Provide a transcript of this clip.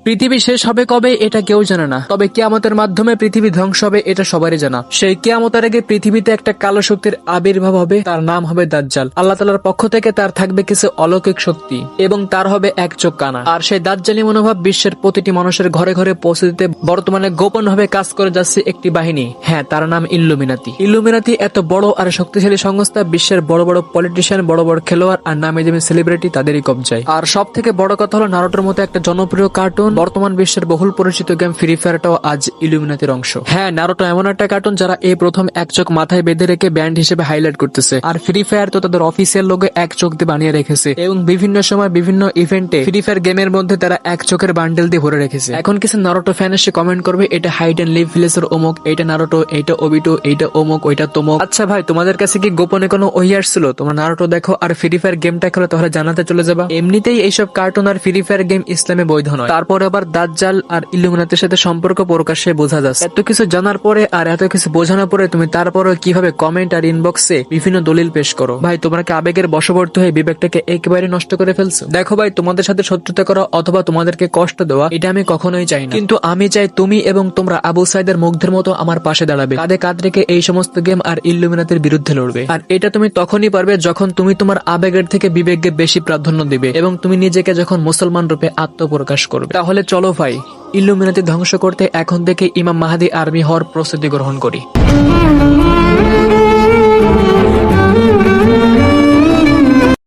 পৃথিবী শেষ হবে কবে এটা কেউ জানে না, তবে কিয়ামতের মাধ্যমে পৃথিবী ধ্বংস হবে এটা সবারই জানা। সেই কিয়ামতের আগে পৃথিবীতে একটা কালো শক্তির আবির্ভাব হবে, তার নাম হবে দাজ্জাল। আল্লাহ তাআলার পক্ষ থেকে তার থাকবে কিছু অলৌকিক শক্তি এবং তার হবে এক চোখ কানা। আর সেই দাজ্জালি মনোভাব বিশ্বের প্রতিটি মানুষের ঘরে ঘরে পৌঁছে দিতে বর্তমানে গোপন ভাবে কাজ করে যাচ্ছে একটি বাহিনী। হ্যাঁ, তার নাম ইল্লুমিনাতি। ইল্লুমিনাতি এত বড় আর শক্তিশালী সংস্থা, বিশ্বের বড় বড় পলিটিশিয়ান, বড় বড় খেলোয়াড় আর নামী দামি সেলিব্রিটি তাদেরই কবজায়। আর সব থেকে বড় কথা হলো নারুটোর মতো একটা জনপ্রিয় কার্টুন, বর্তমান বিশ্বের বহুল পরিচিত গেম ফ্রি ফায়ারটাও আজ ইলুমিনাতির অংশ। হ্যাঁ, নারুটো এমন একটা কার্টুন যারা এই প্রথম এক চোখ মাথায় বেঁধে রেখে ব্যান্ড হিসেবে হাইলাইট করতেছে। আর ফ্রি ফায়ার তো তাদের অফিসিয়াল লোগো এক চোখ দিয়ে বানিয়ে রেখেছে এবং বিভিন্ন সময় বিভিন্ন ইভেন্টে ফ্রি ফায়ার গেমের মধ্যে তারা এক চোখের বান্ডেল দিয়ে ভরে রেখেছে। এখন কিছু নারুটো ফ্যান এসে কমেন্ট করবে এটা হাইড এন্ড লিভ ভিলেজের অমুক, এইটা নারুটো, এইটা ওবিটো, এইটা অমুক, ওইটা তমুক। আচ্ছা ভাই, তোমাদের কাছে কি গোপনে কোনো ওই আসছিল তোমরা নারুটো দেখো আর ফ্রি ফায়ার গেমটা খেলো তাহলে জানাতে চলে যাবা? এমনিতেই এইসব কার্টুন আর ফ্রি ফায়ার গেম ইসলামে বৈধ নয়, তারপরে আবার দাজ্জাল আর ইলুমিনাতির সাথে সম্পর্ক প্রকাশ্যে বোঝা যাচ্ছে। এত কিছু জানার পরে আর এত কিছু বোঝানোর পরে তুমি তারপরে কিভাবে কমেন্ট আর ইনবক্সে বিভিন্ন দলিল পেশ করো? ভাই, তোমরা কি আবেগের বশবর্তী হয়ে বিবেকটাকে একেবারে নষ্ট করে ফেলছো? দেখো ভাই, তোমাদের সাথে শত্রুতা করা অথবা তোমাদেরকে কষ্ট দেওয়া এটা আমি কখনোই চাই না, কিন্তু আমি চাই তুমি এবং তোমরা আবু সাইদের মুগ্ধের মতো আমার পাশে দাঁড়াবে, কাঁধে কাঁধ রেখে এই সমস্ত গেম আর ইল্লুমিনাতির বিরুদ্ধে লড়বে। আর এটা তুমি তখনই পারবে যখন তুমি তোমার আবেগের থেকে বিবেককে বেশি প্রাধান্য দিবে এবং তুমি নিজেকে যখন মুসলমান রূপে আত্মপ্রকাশ করবে। তাহলে চলো ভাই, ইল্লুমিনাতি ধ্বংস করতে এখন থেকে ইমাম মাহাদি আর্মি হওয়ার প্রস্তুতি গ্রহণ করি।